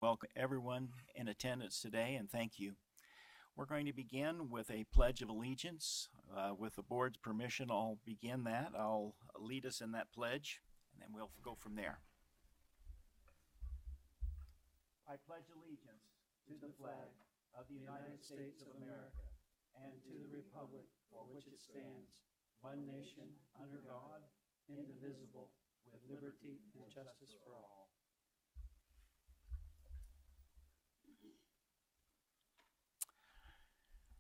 Welcome everyone in attendance today, and thank you. We're going to begin with a Pledge of Allegiance. With the board's permission, I'll begin that. I'll lead us in that pledge, and then we'll go from there. I pledge allegiance to the flag of the United States of America and to the republic for which it stands, one nation, under God, indivisible, with liberty and justice for all.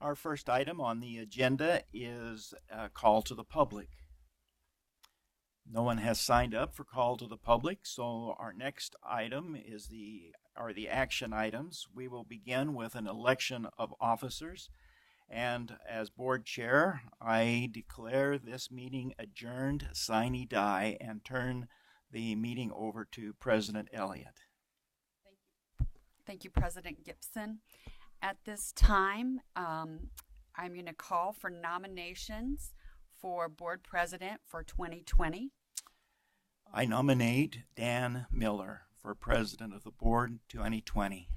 Our first item on the agenda is a call to the public. No one has signed up for call to the public, so our next item is the action items. We will begin with an election of officers, and as board chair, I declare this meeting adjourned sine die and turn the meeting over to President Elliott. Thank you, President Gibson. At this time, I'm going to call for nominations for board president for 2020. I nominate Dan Miller for president of the board 2020.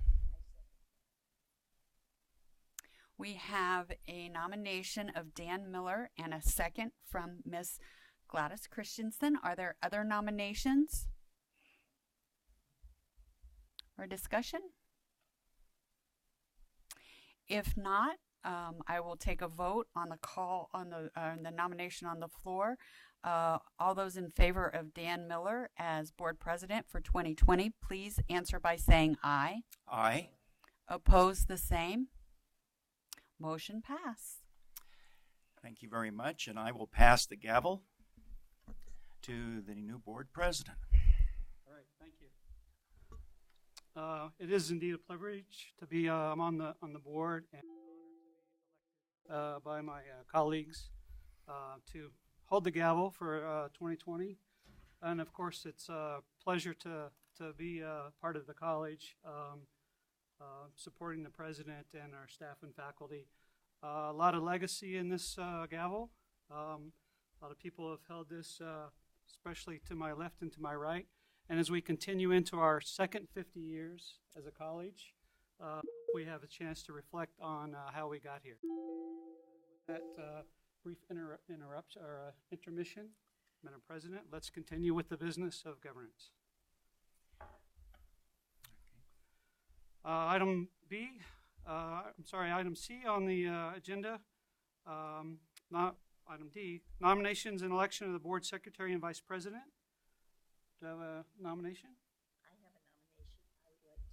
We have a nomination of Dan Miller and a second from Ms. Gladys Christensen. Are there other nominations or discussion? If not, I will take a vote on the call on the nomination on the floor. All those in favor of Dan Miller as board president for 2020, please answer by saying aye. Aye. Oppose the same. Motion pass. Thank you very much, and I will pass the gavel to the new board president. All right, thank you. It is indeed a privilege to be on the board and by my colleagues to hold the gavel for 2020, and of course it's a pleasure to be part of the college, supporting the president and our staff and faculty. A lot of legacy in this gavel. A lot of people have held this, especially to my left and to my right. And as we continue into our second 50 years as a college, we have a chance to reflect on how we got here. With that brief intermission, Madam President, let's continue with the business of governance. Item C on the agenda, item D, nominations and election of the board secretary and vice president. Do I have a nomination? I have a nomination. I would like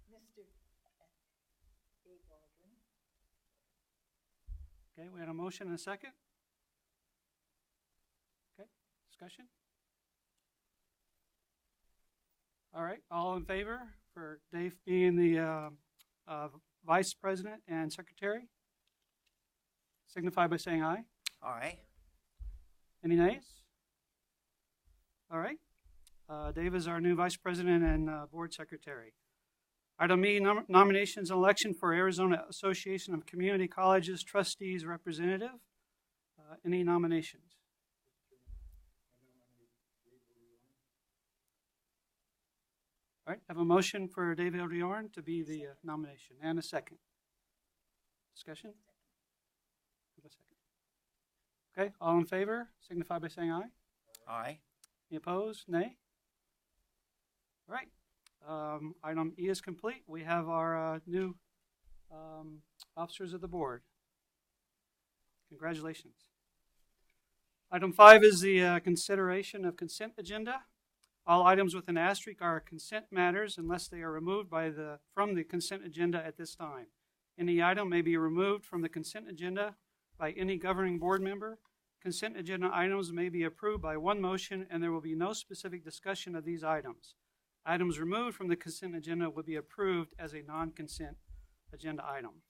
to nominate Mr. Dave Waldron. Okay, we had a motion and a second. Okay, discussion? All right, all in favor for Dave being the vice president and secretary? Signify by saying aye. Aye. Any nays? All right. Dave is our new vice president and board secretary. Item E, nominations and election for Arizona Association of Community Colleges Trustees Representative. Any nominations? All right, I have a motion for David O'Riordan to be the nomination, and a second. Discussion? Have a second. Okay, all in favor, signify by saying aye. Aye. Any opposed? Nay? All right, item E is complete. We have our new officers of the board. Congratulations. Item 5 is the consideration of consent agenda. All items with an asterisk are consent matters unless they are removed from the consent agenda at this time. Any item may be removed from the consent agenda by any governing board member. Consent agenda items may be approved by one motion, and there will be no specific discussion of these items. Items removed from the consent agenda will be approved as a non-consent agenda item.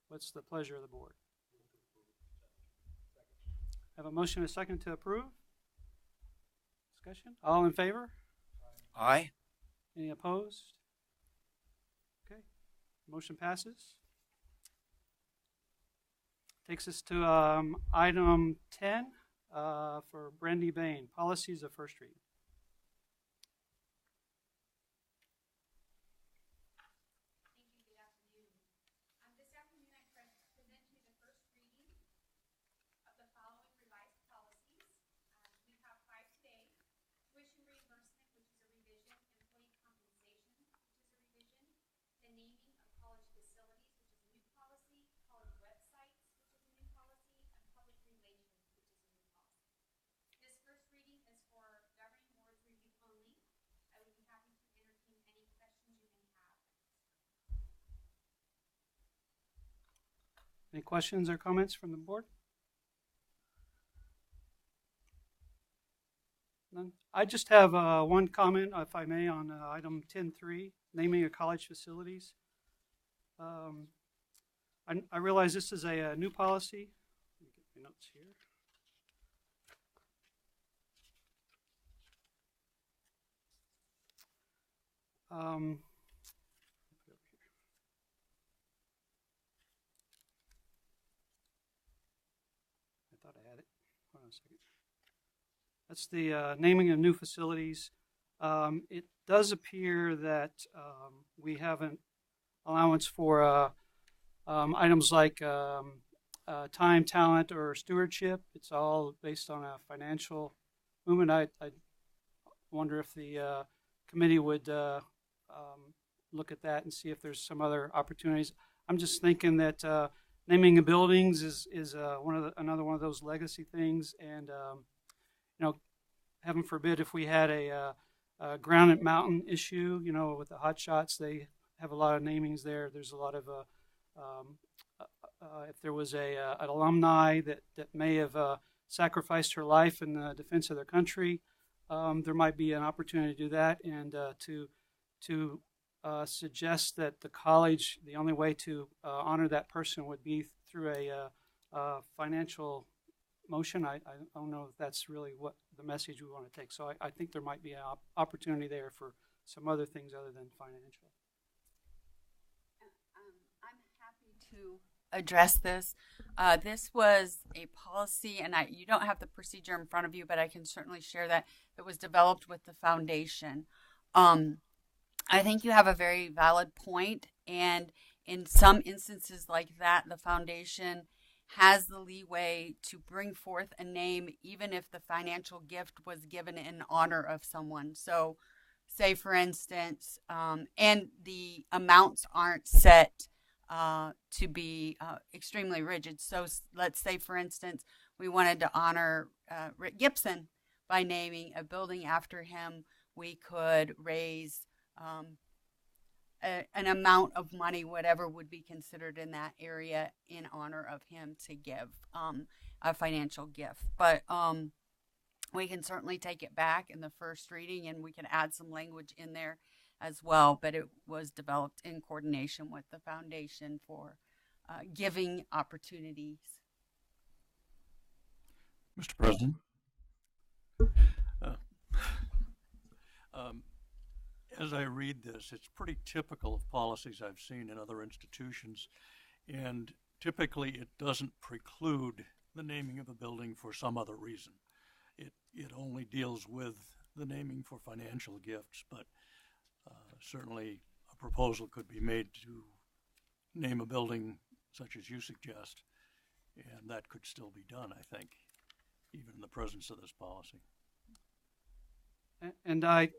What's the pleasure of the board? I have a motion and a second to approve. Discussion? All in favor? Aye. Any opposed? Okay, motion passes. Takes us to item 10 for Brandy Bain, policies of first reading. Any questions or comments from the board? None? I just have one comment, if I may, on item 10.3, naming of college facilities. I realize this is a new policy. Let me get my notes here. I thought I had it. Hold on a second. That's the naming of new facilities. It does appear that we have an allowance for items like time, talent, or stewardship. It's all based on a financial movement. I wonder if the committee would look at that and see if there's some other opportunities. I'm just thinking that naming of buildings is another one of those legacy things, and heaven forbid if we had a Granite Mountain issue, with the hot shots, they have a lot of namings there. There's a lot of if there was an alumni that may have sacrificed her life in the defense of their country, there might be an opportunity to do that, and to suggest that the college, the only way to honor that person would be through a financial motion. I don't know if that's really what the message we want to take. So I think there might be an opportunity there for some other things other than financial. I'm happy to address this. This was a policy, and you don't have the procedure in front of you, but I can certainly share that it was developed with the foundation. I think you have a very valid point, and in some instances like that, the foundation has the leeway to bring forth a name, even if the financial gift was given in honor of someone. So, say for instance, and the amounts aren't set to be extremely rigid. So let's say, for instance, we wanted to honor Rick Gibson by naming a building after him. We could raise an amount of money, whatever would be considered in that area, in honor of him, to give a financial gift. But we can certainly take it back in the first reading, and we can add some language in there as well. But it was developed in coordination with the foundation for giving opportunities. Mr. President. As I read this, it's pretty typical of policies I've seen in other institutions, and typically it doesn't preclude the naming of a building for some other reason. It only deals with the naming for financial gifts, but certainly a proposal could be made to name a building such as you suggest, and that could still be done, I think, even in the presence of this policy. And I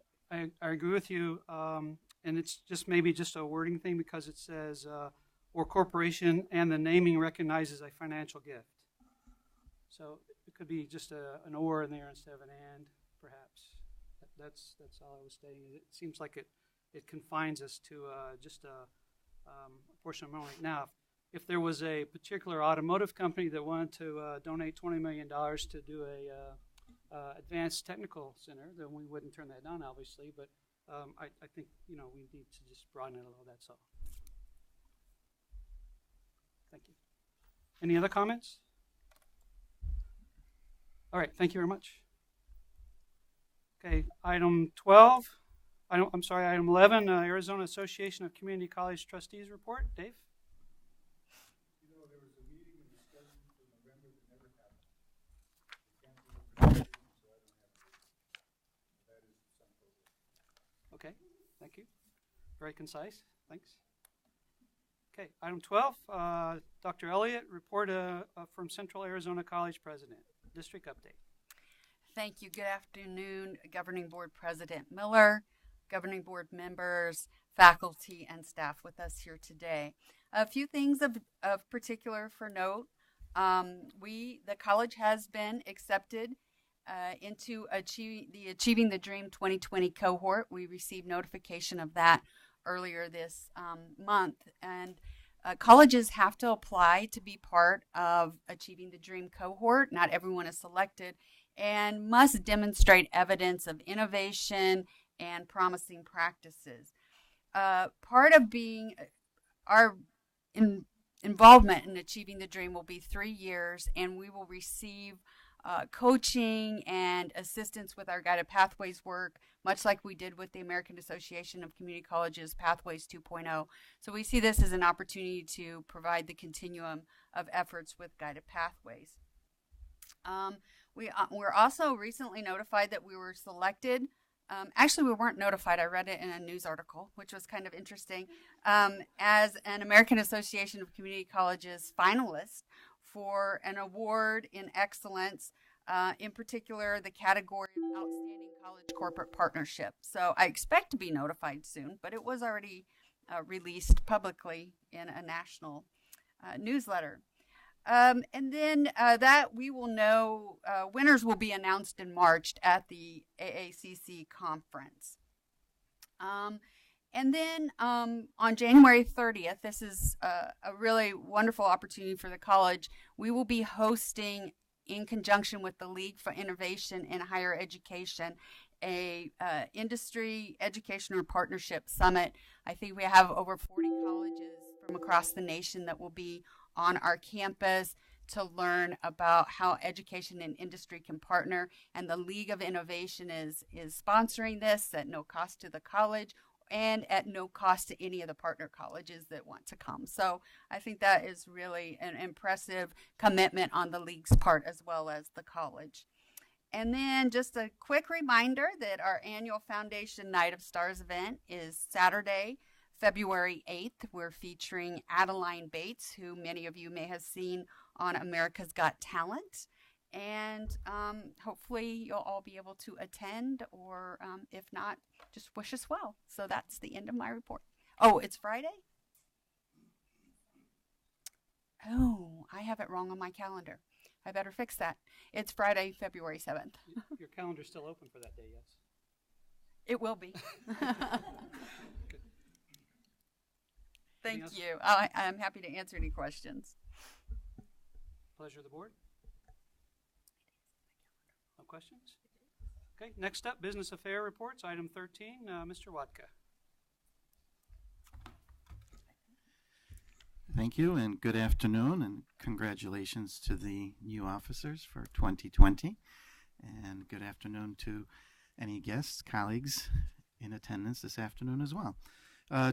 agree with you, and it's just maybe just a wording thing, because it says or corporation, and the naming recognizes a financial gift. So it could be just an or in there instead of an and, perhaps. That's all I was stating. It seems like it confines us to just a portion of money. Now, if there was a particular automotive company that wanted to donate $20 million to do a advanced technical center, then we wouldn't turn that down, obviously. But I think we need to just broaden it a little. That's all. Thank you. Any other comments? All right. Thank you very much. Okay. Item 12. Item 11. Arizona Association of Community College Trustees report. Dave. There was a meeting and discussion for November that never happened. Okay, thank you. Very concise. Thanks. Okay, item 12, Dr. Elliott, report from Central Arizona College President. District update. Thank you. Good afternoon, Governing Board President Miller, Governing Board members, faculty, and staff with us here today. A few things of particular for note. The college has been accepted into Achieving the Dream 2020 cohort. We received notification of that earlier this month, and Colleges have to apply to be part of Achieving the Dream cohort. Not everyone is selected, and must demonstrate evidence of innovation and promising practices. Part of being our involvement in Achieving the Dream will be 3 years, and we will receive coaching and assistance with our guided pathways work, much like we did with the American Association of Community Colleges Pathways 2.0. So we see this as an opportunity to provide the continuum of efforts with guided pathways. We're also recently notified that we were selected. Actually, we weren't notified. I read it in a news article, which was kind of interesting, as an American Association of Community Colleges finalist for an award in excellence, in particular the category of Outstanding College Corporate Partnership. So I expect to be notified soon, but it was already released publicly in a national newsletter. And then that we will know, winners will be announced in March at the AACC conference. And then on January 30th, this is a really wonderful opportunity for the college. We will be hosting, in conjunction with the League for Innovation in Higher Education, a industry educational partnership summit. I think we have over 40 colleges from across the nation that will be on our campus to learn about how education and industry can partner. And the League of Innovation is sponsoring this at no cost to the college and at no cost to any of the partner colleges that want to come. So I think that is really an impressive commitment on the League's part as well as the college. And then just a quick reminder that our annual Foundation Night of Stars event is Saturday, February 8th. We're featuring Adeline Bates, who many of you may have seen on America's Got Talent. And hopefully you'll all be able to attend, or if not, just wish us well. So that's the end of my report. Oh, it's Friday? Oh, I have it wrong on my calendar. I better fix that. It's Friday, February 7th. Your calendar's still open for that day, yes? It will be. Thank else? you. I'm happy to answer any questions. Pleasure of the board. No questions? Okay, next up, business affair reports, item 13, Mr. Watka. Thank you, and good afternoon, and congratulations to the new officers for 2020. And good afternoon to any guests, colleagues in attendance this afternoon as well.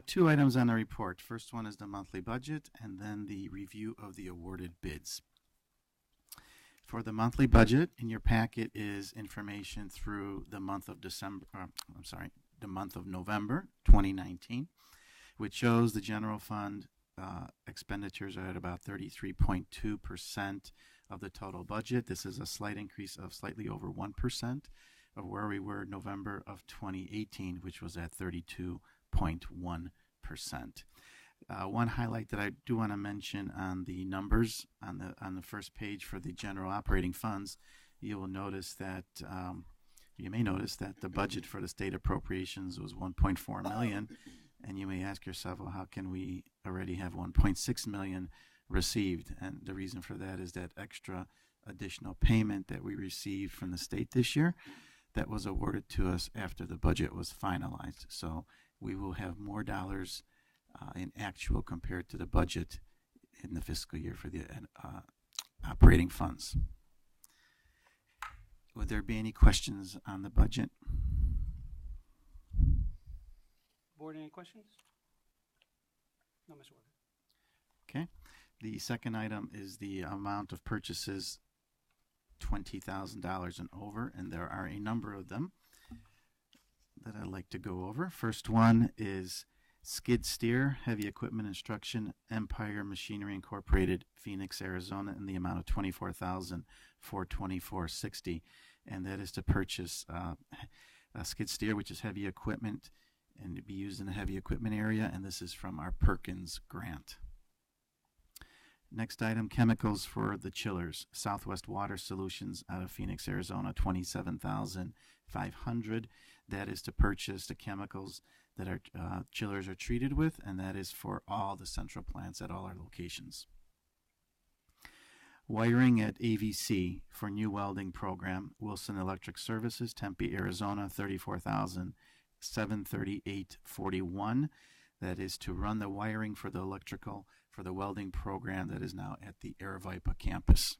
2 items on the report. First one is the monthly budget, and then the review of the awarded bids. For the monthly budget, in your packet is information through the month of the month of November 2019, which shows the general fund expenditures are at about 33.2% of the total budget. This is a slight increase of slightly over 1% of where we were November of 2018, which was at 32.1%. One highlight that I do want to mention on the numbers on the first page for the general operating funds, you will notice that you may notice that the budget for the state appropriations was $1.4 million, and you may ask yourself, well, how can we already have $1.6 million received? And the reason for that is that extra additional payment that we received from the state this year that was awarded to us after the budget was finalized. So we will have more dollars in actual compared to the budget in the fiscal year for the operating funds. Would there be any questions on the budget? Board, any questions? No, Mr. Walker. Okay. The second item is the amount of purchases, $20,000 and over, and there are a number of them that I'd like to go over. First one is skid steer, heavy equipment instruction, Empire Machinery Incorporated, Phoenix, Arizona, in the amount of $24,424.60, and that is to purchase a skid steer, which is heavy equipment, and to be used in the heavy equipment area, and this is from our Perkins grant. Next item, chemicals for the chillers, Southwest Water Solutions out of Phoenix, Arizona, $27,500. That is to purchase the chemicals that our chillers are treated with, and that is for all the central plants at all our locations. Wiring at AVC for new welding program, Wilson Electric Services, Tempe, Arizona, $34,738.41. That is to run the wiring for the electrical for the welding program that is now at the Aravaipa campus.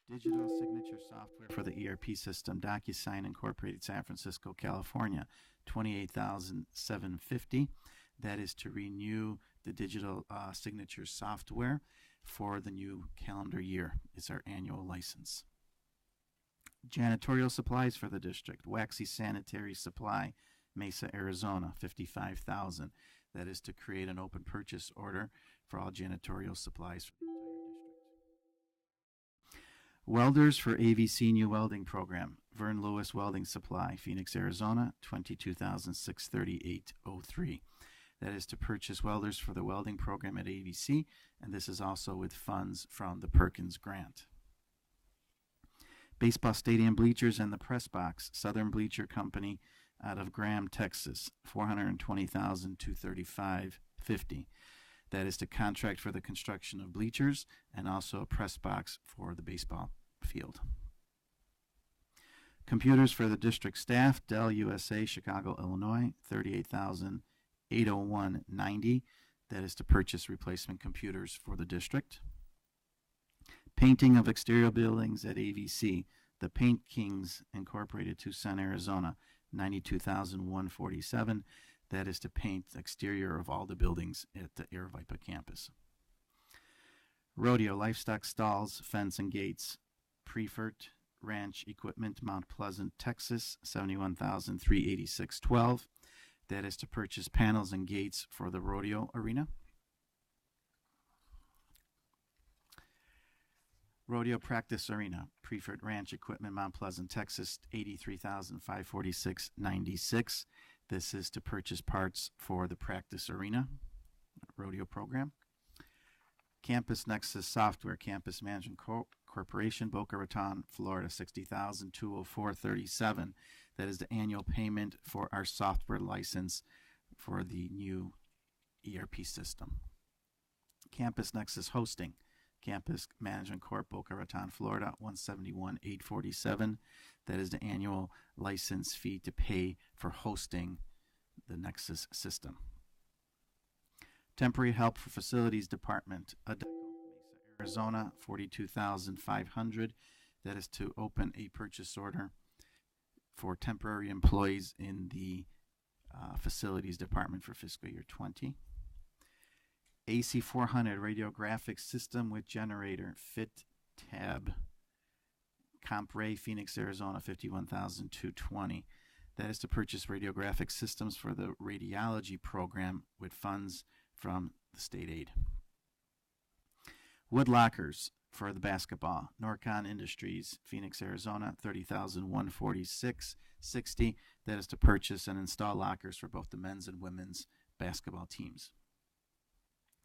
Digital signature software for the ERP system, DocuSign Incorporated, San Francisco, California, $28,750. That is to renew the digital signature software for the new calendar year. It's our annual license. Janitorial supplies for the district, Waxy Sanitary Supply, Mesa, Arizona, $55,000. That is to create an open purchase order for all janitorial supplies for the entire district. Welders for AVC New Welding Program, Vern Lewis Welding Supply, Phoenix, Arizona, $22,638.03. That is to purchase welders for the welding program at AVC, and this is also with funds from the Perkins Grant. Baseball stadium bleachers and the press box, Southern Bleacher Company out of Graham, Texas, $420,235.50. That is to contract for the construction of bleachers and also a press box for the baseball field. Computers for the district staff, Dell USA, Chicago, Illinois, $38,801.90. That is to purchase replacement computers for the district. Painting of exterior buildings at AVC, the Paint Kings Incorporated, Tucson, Arizona, $92,147. That is to paint the exterior of all the buildings at the Aravaipa campus. Rodeo livestock stalls, fence and gates, Prefert Ranch Equipment, Mount Pleasant, Texas, $71,386.12. That is to purchase panels and gates for the rodeo arena. Rodeo Practice Arena, Prefert Ranch Equipment, Mount Pleasant, Texas, $83,546.96. This is to purchase parts for the practice arena rodeo program. Campus Nexus Software, Campus Management Corporation, Boca Raton, Florida, $60,204.37. That is the annual payment for our software license for the new ERP system. Campus Nexus Hosting, Campus Management Corp, Boca Raton, Florida, $171,847. That is the annual license fee to pay for hosting the Nexus system. Temporary Help for Facilities Department, Adeco, Mesa, Arizona, $42,500. That is to open a purchase order for temporary employees in the Facilities Department for fiscal year 20. AC400 radiographic system with generator, Fit Tab, CompRay, Phoenix, Arizona, $51,220. That is to purchase radiographic systems for the radiology program with funds from the state aid. Wood lockers for the basketball, Norcon Industries, Phoenix, Arizona, $30,146.60. That is to purchase and install lockers for both the men's and women's basketball teams.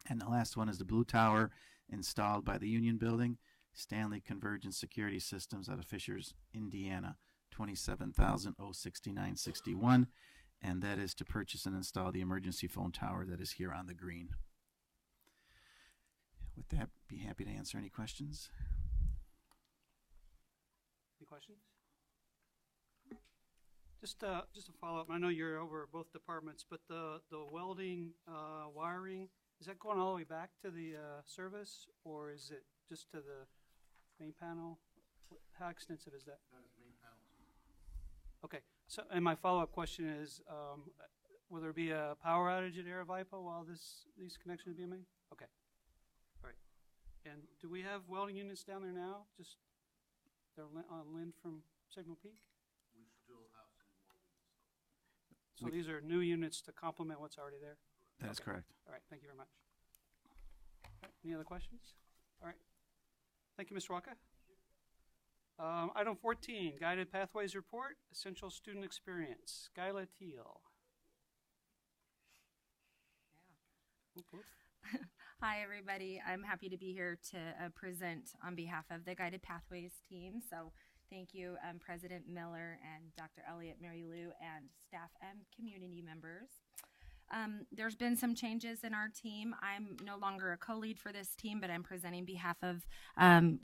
And the last one is the Blue Tower installed by the Union Building, Stanley Convergence Security Systems out of Fishers, Indiana, $27,069.61. And that is to purchase and install the emergency phone tower that is here on the green. With that, be happy to answer any questions. Any questions? Just a follow-up. I know you're over both departments, but the welding, wiring, is that going all the way back to the service, or is it just to the main panel? How extensive is that? That is main panel. Okay. So, and my follow-up question is, will there be a power outage at Aravaipa while these connections are being made? Okay. All right. And do we have welding units down there now? Just they're on Lynn from Signal Peak? We still have some welding stuff. So these are new units to complement what's already there? That is correct. All right, thank you very much. All right, any other questions? All right. Thank you, Mr. Waka. Item 14, Guided Pathways Report, Essential Student Experience. Skyla Teal. Hi, everybody. I'm happy to be here to present on behalf of the Guided Pathways team. So Thank you, President Miller and Dr. Elliott, Mary Lou, and staff and community members. There's been some changes in our team. I'm no longer a co-lead for this team, but I'm presenting behalf of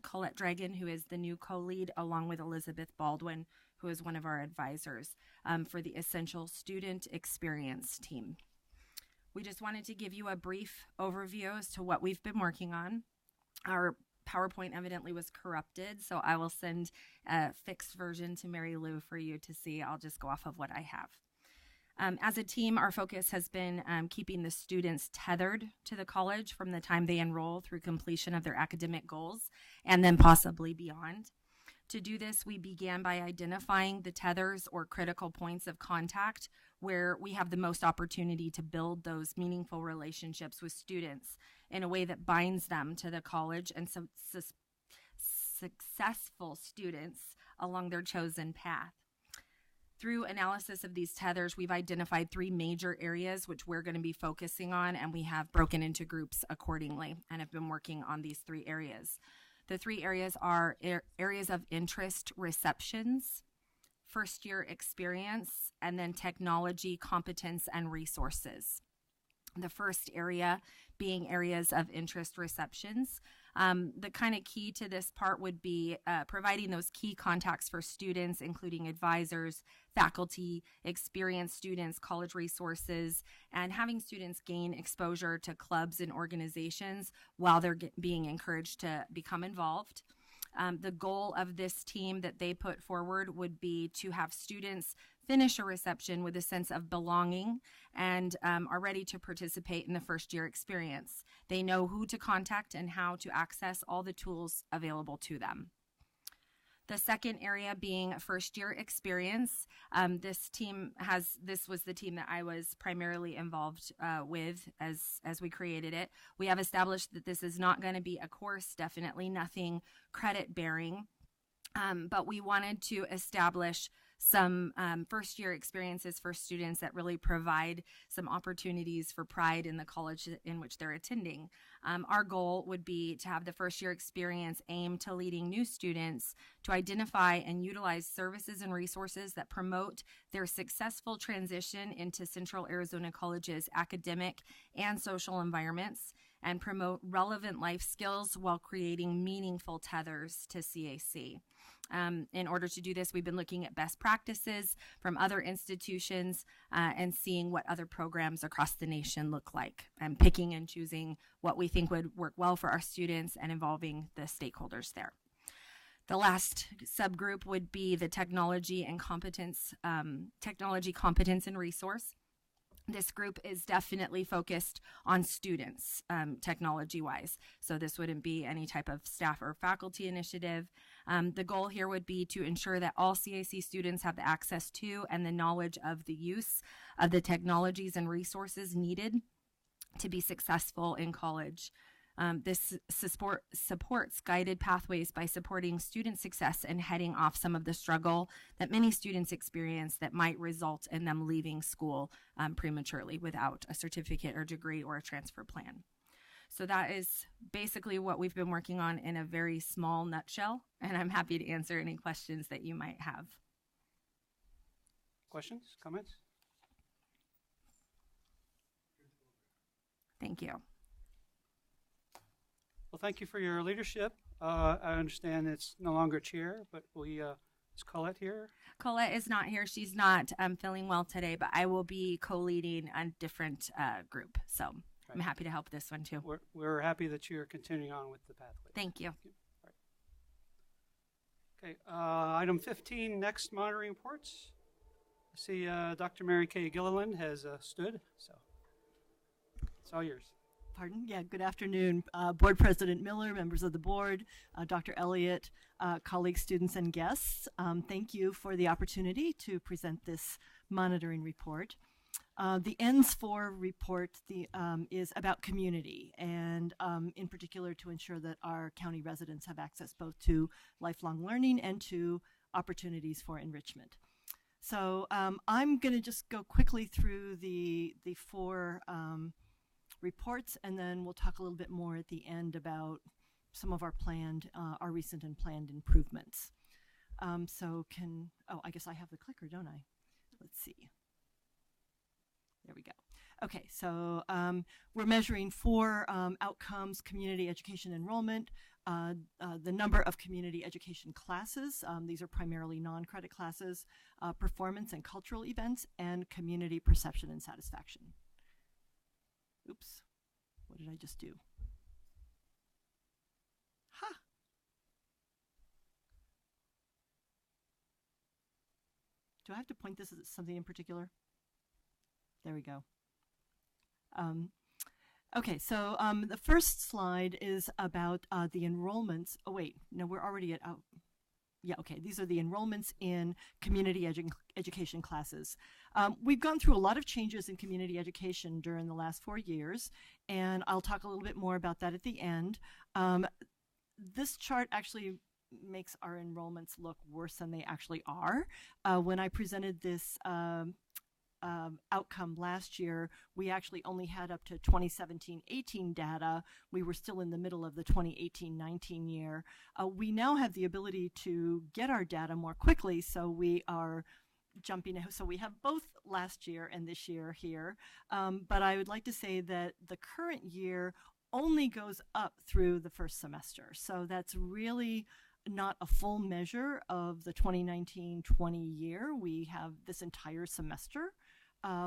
Colette Dragon, who is the new co-lead, along with Elizabeth Baldwin, who is one of our advisors for the Essential Student Experience team. We just wanted to give you a brief overview as to what we've been working on. Our PowerPoint evidently was corrupted, so I will send a fixed version to Mary Lou for you to see. I'll just go off of what I have. As a team, our focus has been keeping the students tethered to the college from the time they enroll through completion of their academic goals and then possibly beyond. To do this, we began by identifying the tethers or critical points of contact where we have the most opportunity to build those meaningful relationships with students in a way that binds them to the college and successful students along their chosen path. Through analysis of these tethers, we've identified 3 major areas which we're going to be focusing on, and we have broken into groups accordingly and have been working on these 3 areas. The 3 areas are areas of interest receptions, first-year experience, and then technology, competence, and resources. The first area being areas of interest receptions. The kind of key to this part would be providing those key contacts for students, including advisors, faculty, experienced students, college resources, and having students gain exposure to clubs and organizations while they're being encouraged to become involved. The goal of this team that they put forward would be to have students finish a reception with a sense of belonging and are ready to participate in the first year experience. They know who to contact and how to access all the tools available to them. The second area being first year experience. This was the team that I was primarily involved with as we created it. We have established that this is not going to be a course, definitely nothing credit bearing, but we wanted to establish some first year experiences for students that really provide some opportunities for pride in the college in which they're attending. Our goal would be to have the first year experience aimed to leading new students to identify and utilize services and resources that promote their successful transition into Central Arizona College's academic and social environments and promote relevant life skills while creating meaningful tethers to CAC. In order to do this, we've been looking at best practices from other institutions and seeing what other programs across the nation look like and picking and choosing what we think would work well for our students and involving the stakeholders there. The last subgroup would be the technology competence and resource. This group is definitely focused on students, technology-wise. So this wouldn't be any type of staff or faculty initiative. The goal here would be to ensure that all CAC students have the access to and the knowledge of the use of the technologies and resources needed to be successful in college. This supports guided pathways by supporting student success and heading off some of the struggle that many students experience that might result in them leaving school prematurely without a certificate or degree or a transfer plan. So that is basically what we've been working on in a very small nutshell, and I'm happy to answer any questions that you might have. Questions, comments? Thank you. Well, thank you for your leadership. I understand it's no longer chair, but is Colette here? Colette is not here. She's not feeling well today, but I will be co-leading a different group. So I'm happy to help this one too. We're happy that you're continuing on with the pathway. Thank you. All right. Okay, item 15, next monitoring reports. I see Dr. Mary Kay Gilliland has stood, so it's all yours. Pardon? Yeah, good afternoon. Board President Miller, members of the board, Dr. Elliott, colleagues, students, and guests. Thank you for the opportunity to present this monitoring report. The ENS4 report is about community and in particular to ensure that our county residents have access both to lifelong learning and to opportunities for enrichment. So I'm going to just go quickly through the 4 reports, and then we'll talk a little bit more at the end about some of our recent and planned improvements. I guess I have the clicker, don't I? Let's see. There we go. Okay, so we're measuring 4 outcomes: community education enrollment, the number of community education classes. These are primarily non-credit classes, performance and cultural events, and community perception and satisfaction. Oops, what did I just do? Ha! Do I have to point this at something in particular? There we go. Okay, so the first slide is about the enrollments. Oh, wait, no, we're already at out. Yeah, okay, these are the enrollments in community education classes. We've gone through a lot of changes in community education during the last 4 years, and I'll talk a little bit more about that at the end. This chart actually makes our enrollments look worse than they actually are. When I presented this outcome last year, we actually only had up to 2017-18 data. We were still in the middle of the 2018-19 year. We now have the ability to get our data more quickly, so we are jumping. So we have both last year and this year here. But I would like to say that the current year only goes up through the first semester. So that's really not a full measure of the 2019-20 year. We have this entire semester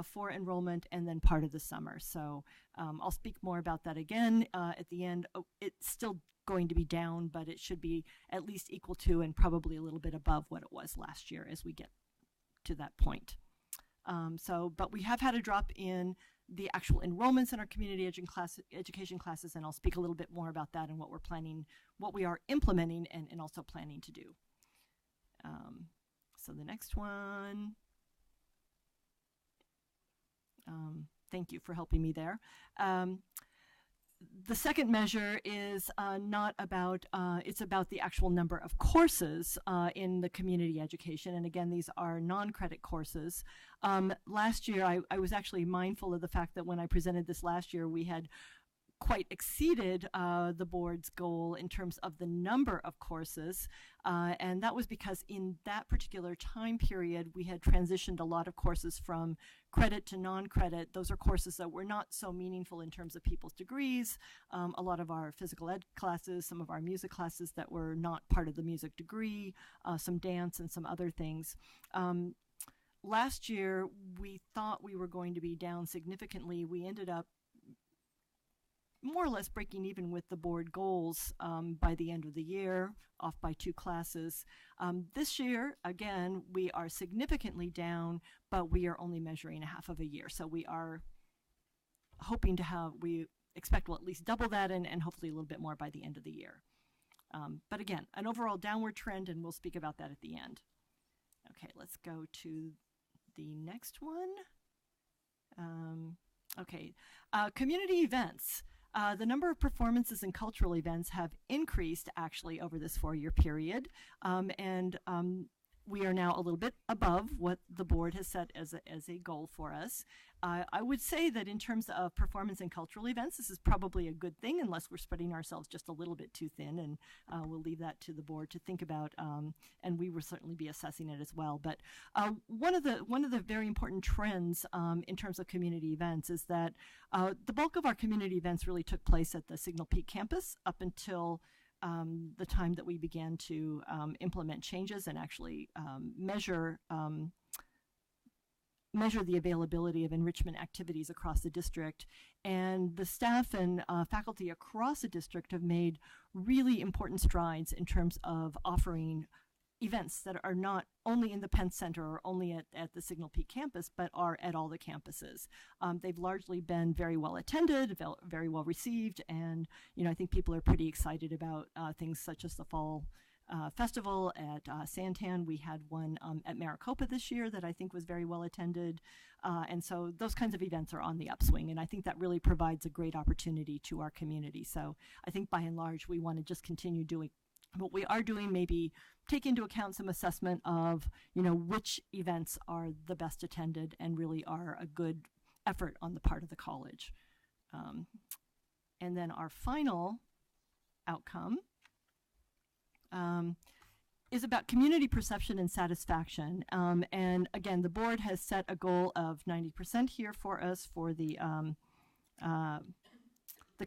for enrollment and then part of the summer. So I'll speak more about that again at the end. Oh, it's still going to be down, but it should be at least equal to and probably a little bit above what it was last year as we get to that point. But we have had a drop in the actual enrollments in our community education classes, and I'll speak a little bit more about that and what we're planning, what we are implementing and also planning to do. So the next one. Thank you for helping me there. The second measure is not about, it's about the actual number of courses in the community education. And again, these are non-credit courses. Last year, I was actually mindful of the fact that when I presented this last year, we had quite exceeded the board's goal in terms of the number of courses. And that was because in that particular time period, we had transitioned a lot of courses from credit to non-credit. Those are courses that were not so meaningful in terms of people's degrees. A lot of our physical ed classes, some of our music classes that were not part of the music degree, some dance and some other things. Last year, we thought we were going to be down significantly. We ended up more or less breaking even with the board goals by the end of the year, off by 2 classes. This year, again, we are significantly down, but we are only measuring a half of a year. So we are hoping to have, we expect we'll at least double that and hopefully a little bit more by the end of the year. But again, an overall downward trend, and we'll speak about that at the end. Okay, let's go to the next one. Community events. The number of performances and cultural events have increased actually over this 4-year period, we are now a little bit above what the board has set as a goal for us. I would say that in terms of performance and cultural events, this is probably a good thing unless we're spreading ourselves just a little bit too thin, and we'll leave that to the board to think about, and we will certainly be assessing it as well. But one of the very important trends in terms of community events is that the bulk of our community events really took place at the Signal Peak campus up until the time that we began to implement changes and actually measure the availability of enrichment activities across the district. And the staff and faculty across the district have made really important strides in terms of offering events that are not only in the Penn Center or only at the Signal Peak campus, but are at all the campuses. They've largely been very well attended, very well received, and I think people are pretty excited about things such as the Fall Festival at Santan. We had one at Maricopa this year that I think was very well attended, and so those kinds of events are on the upswing, and I think that really provides a great opportunity to our community. So I think by and large we want to just continue doing what we are doing, maybe take into account some assessment of which events are the best attended and really are a good effort on the part of the college. And then our final outcome is about community perception and satisfaction. And again, the board has set a goal of 90% here for us for the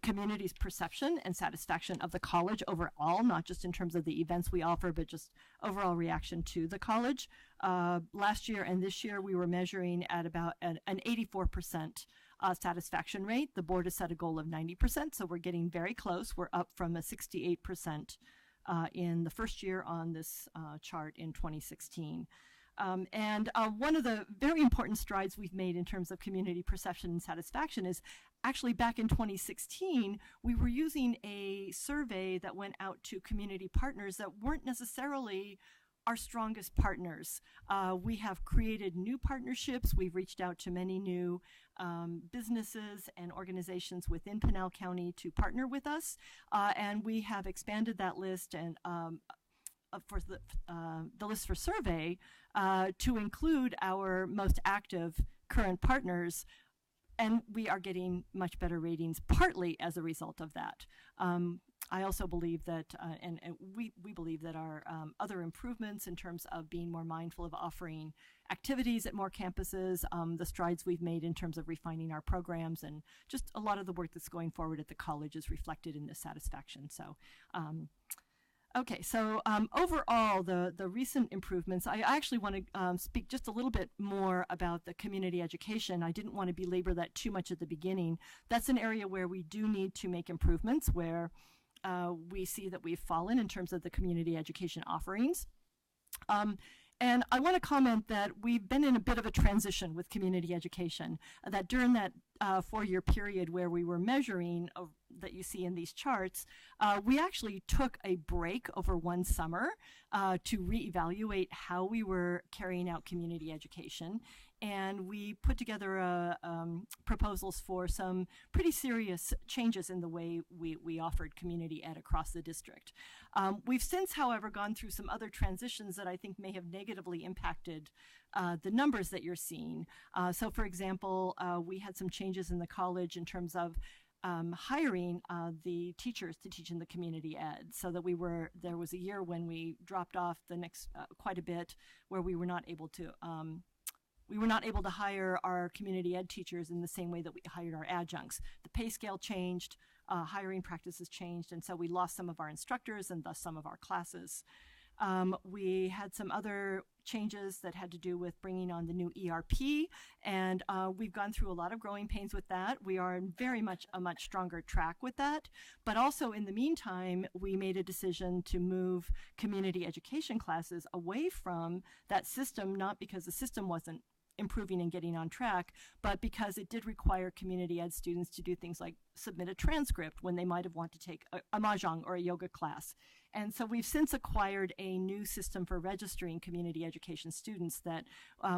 community's perception and satisfaction of the college overall, not just in terms of the events we offer, but just overall reaction to the college. Last year and this year, we were measuring at about an 84% satisfaction rate. The board has set a goal of 90%, so we're getting very close. We're up from a 68% in the first year on this chart in 2016. And one of the very important strides we've made in terms of community perception and satisfaction is actually back in 2016, we were using a survey that went out to community partners that weren't necessarily our strongest partners. We have created new partnerships. We've reached out to many new businesses and organizations within Pinal County to partner with us, and we have expanded that list and for the list for survey to include our most active current partners, and we are getting much better ratings partly as a result of that. I also believe that, and we believe that our other improvements in terms of being more mindful of offering activities at more campuses, the strides we've made in terms of refining our programs, and just a lot of the work that's going forward at the college is reflected in this satisfaction. So. Okay, so overall, the recent improvements, I actually want to speak just a little bit more about the community education. I didn't want to belabor that too much at the beginning. That's an area where we do need to make improvements, where we see that we've fallen in terms of the community education offerings. And I want to comment that we've been in a bit of a transition with community education, that during that 4-year period where we were measuring that you see in these charts, we actually took a break over one summer to reevaluate how we were carrying out community education. And we put together proposals for some pretty serious changes in the way we offered community ed across the district. We've since, however, gone through some other transitions that I think may have negatively impacted the numbers that you're seeing. So for example, we had some changes in the college in terms of hiring the teachers to teach in the community ed, so that there was a year when we dropped off the next quite a bit, where we were not able to hire our community ed teachers in the same way that we hired our adjuncts. The pay scale changed, hiring practices changed, and so we lost some of our instructors and thus some of our classes. We had some other changes that had to do with bringing on the new ERP, and we've gone through a lot of growing pains with that. We are in very much a much stronger track with that, but also in the meantime, we made a decision to move community education classes away from that system, not because the system wasn't improving and getting on track, but because it did require community ed students to do things like submit a transcript when they might have wanted to take a mahjong or a yoga class. And so we've since acquired a new system for registering community education students that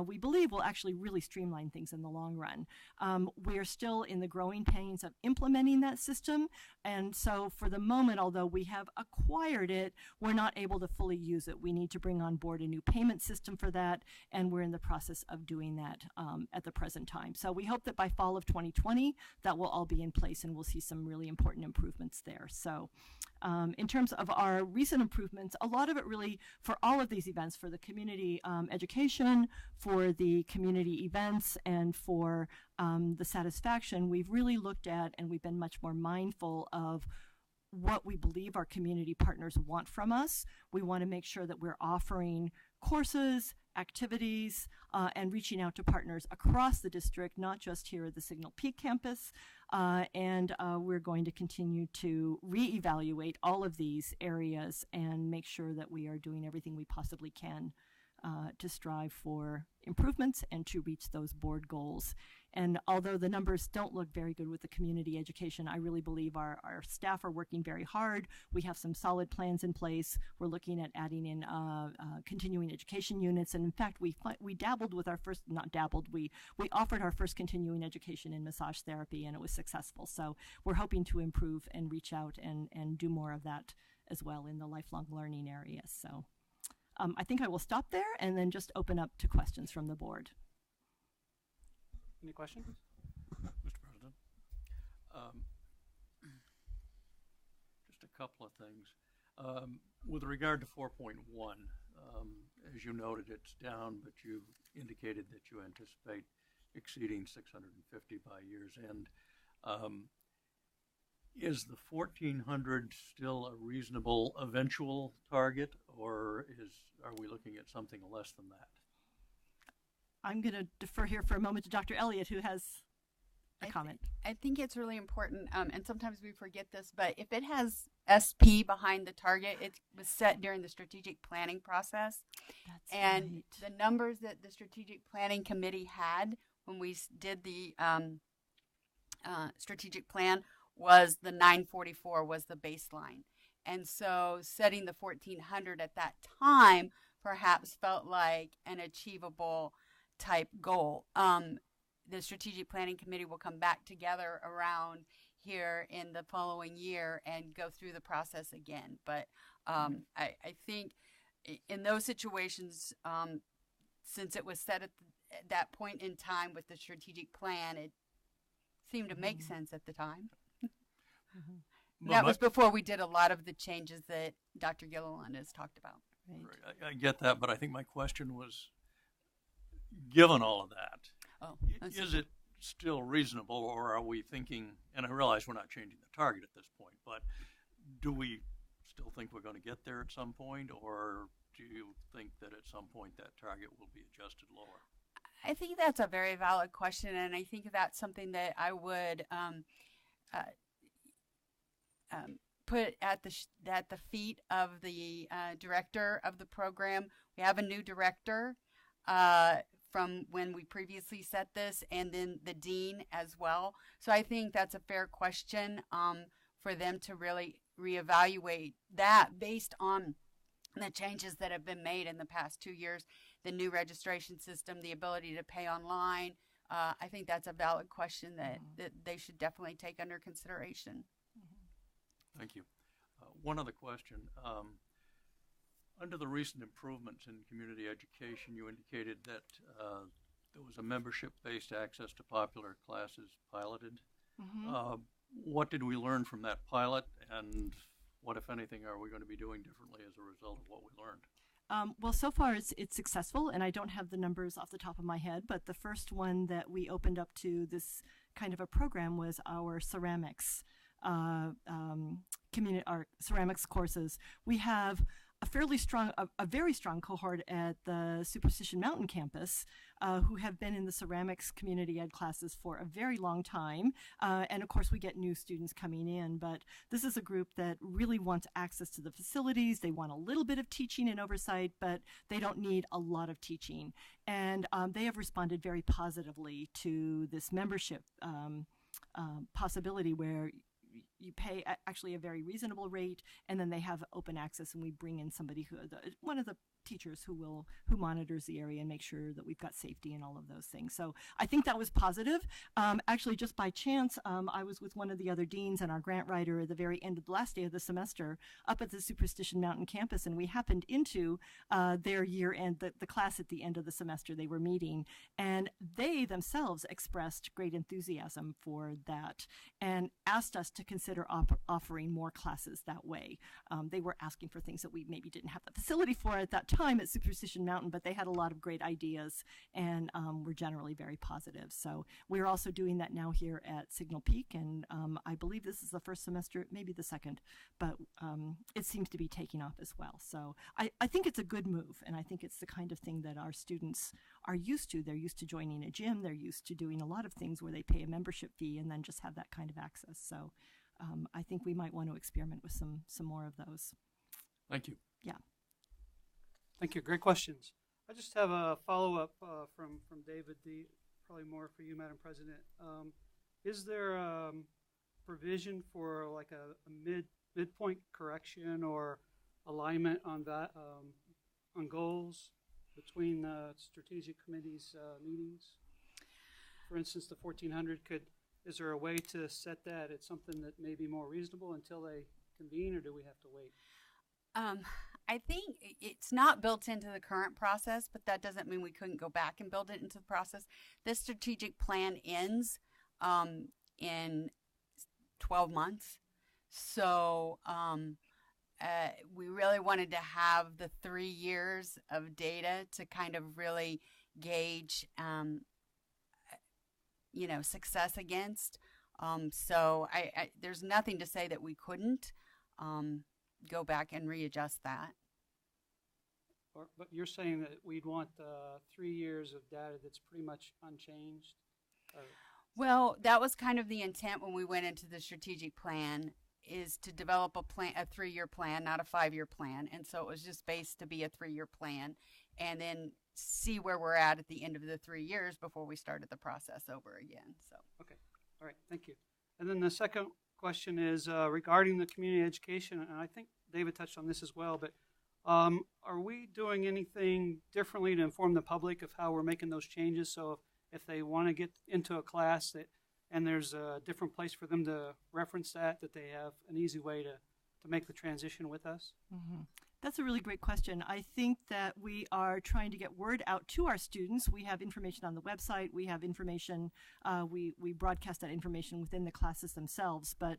we believe will actually really streamline things in the long run. We are still in the growing pains of implementing that system, and so for the moment, although we have acquired it, we're not able to fully use it. We need to bring on board a new payment system for that, and we're in the process of doing that at the present time. So we hope that by fall of 2020, that will all be in place and we'll see some really important improvements there. So in terms of our recent improvements, a lot of it really for all of these events, for the community education, for the community events, and for the satisfaction, we've really looked at and we've been much more mindful of what we believe our community partners want from us. We want to make sure that we're offering courses, activities, and reaching out to partners across the district, not just here at the Signal Peak campus. And we're going to continue to reevaluate all of these areas and make sure that we are doing everything we possibly can to strive for improvements and to reach those board goals. And although the numbers don't look very good with the community education, I really believe our staff are working very hard. We have some solid plans in place. We're looking at adding in continuing education units. And in fact, we dabbled with our first, not dabbled, we offered our first continuing education in massage therapy, and it was successful. So we're hoping to improve and reach out and do more of that as well in the lifelong learning area. So I think I will stop there and then just open up to questions from the board. Any questions? Mr. President, just a couple of things. With regard to 4.1, as you noted, it's down, but you indicated that you anticipate exceeding 650 by year's end. Is the 1,400 still a reasonable eventual target, or are we looking at something less than that? I'm going to defer here for a moment to Dr. Elliott, who has a comment. I think it's really important, and sometimes we forget this, but if it has SP behind the target, it was set during the strategic planning process. That's and right. the numbers that the strategic planning committee had when we did the strategic plan was the 944 was the baseline. And so setting the 1,400 at that time perhaps felt like an achievable type goal. The strategic planning committee will come back together around here in the following year and go through the process again. But I think in those situations, since it was set at that point in time with the strategic plan, it seemed to make sense at the time. That was before we did a lot of the changes that Dr. Gilliland has talked about. Right. I get that, but I think my question was, given all of that, is it still reasonable, or are we thinking, and I realize we're not changing the target at this point, but do we still think we're going to get there at some point, or do you think that at some point that target will be adjusted lower? I think that's a very valid question, and I think that's something that I would put at the feet of the director of the program. We have a new director from when we previously set this, and then the dean as well. So I think that's a fair question for them to really reevaluate that based on the changes that have been made in the past 2 years, the new registration system, the ability to pay online. I think that's a valid question that they should definitely take under consideration. Thank you. One other question. Under the recent improvements in community education, you indicated that there was a membership-based access to popular classes piloted. What did we learn from that pilot, and what, if anything, are we going to be doing differently as a result of what we learned? Well, so far it's successful, and I don't have the numbers off the top of my head, but the first one that we opened up to this kind of a program was our ceramics our ceramics courses. We have a fairly strong, a very strong cohort at the Superstition Mountain campus who have been in the ceramics community ed classes for a very long time. And of course, we get new students coming in, but this is a group that really wants access to the facilities. They want a little bit of teaching and oversight, but they don't need a lot of teaching. And they have responded very positively to this membership possibility where you pay actually a very reasonable rate, and then they have open access, and we bring in somebody one of the teachers who monitors the area and make sure that we've got safety and all of those things. So I think that was positive. Actually, just by chance, I was with one of the other deans and our grant writer at the very end of the last day of the semester up at the Superstition Mountain campus, and we happened into their year-end, the class at the end of the semester they were meeting, and they themselves expressed great enthusiasm for that and asked us to consider offering more classes that way. They were asking for things that we maybe didn't have the facility for at that time at Superstition Mountain, but they had a lot of great ideas and were generally very positive. So we're also doing that now here at Signal Peak, and I believe this is the first semester, maybe the second, but it seems to be taking off as well. So I think it's a good move, and I think it's the kind of thing that our students are used to. They're used to joining a gym. They're used to doing a lot of things where they pay a membership fee and then just have that kind of access. So I think we might want to experiment with some more of those. Thank you. Yeah. Thank you. Great questions. I just have a follow-up from David, probably more for you, Madam President. Is there provision for like a midpoint correction or alignment on that on goals between the strategic committee's meetings? For instance, the 1,400 is there a way to set that at something that may be more reasonable until they convene, or do we have to wait? I think it's not built into the current process, but that doesn't mean we couldn't go back and build it into the process. This strategic plan ends in 12 months. So we really wanted to have the 3 years of data to kind of really gauge, success against. So there's nothing to say that we couldn't go back and readjust that. But you're saying that we'd want 3 years of data that's pretty much unchanged? Well, that was kind of the intent when we went into the strategic plan, is to develop a 3-year plan, not a 5-year plan. And so it was just based to be a 3-year plan, and then see where we're at the end of the 3 years before we started the process over again. So. Okay. All right. Thank you. And then the second question is regarding the community education, and I think David touched on this as well, but are we doing anything differently to inform the public of how we're making those changes? So if they want to get into a class and there's a different place for them to reference that they have an easy way to make the transition with us? Mm-hmm. That's a really great question. I think that we are trying to get word out to our students. We have information on the website. We have information, we broadcast that information within the classes themselves. But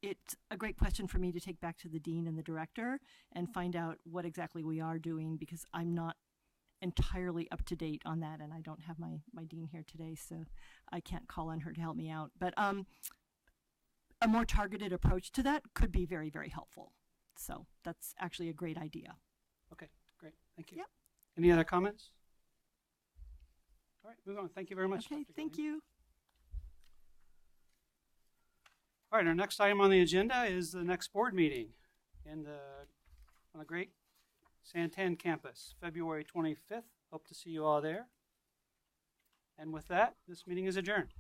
it's a great question for me to take back to the dean and the director and find out what exactly we are doing, because I'm not entirely up to date on that, and I don't have my dean here today, so I can't call on her to help me out. But a more targeted approach to that could be very, very helpful. So that's actually a great idea. Okay, great. Thank you. Yep. Any other comments? All right, move on. Thank you very much. Okay, Dr. thank Gillian. you. All right, our next item on the agenda is the next board meeting on the great Santan campus, February 25th. Hope to see you all there. And with that, this meeting is adjourned.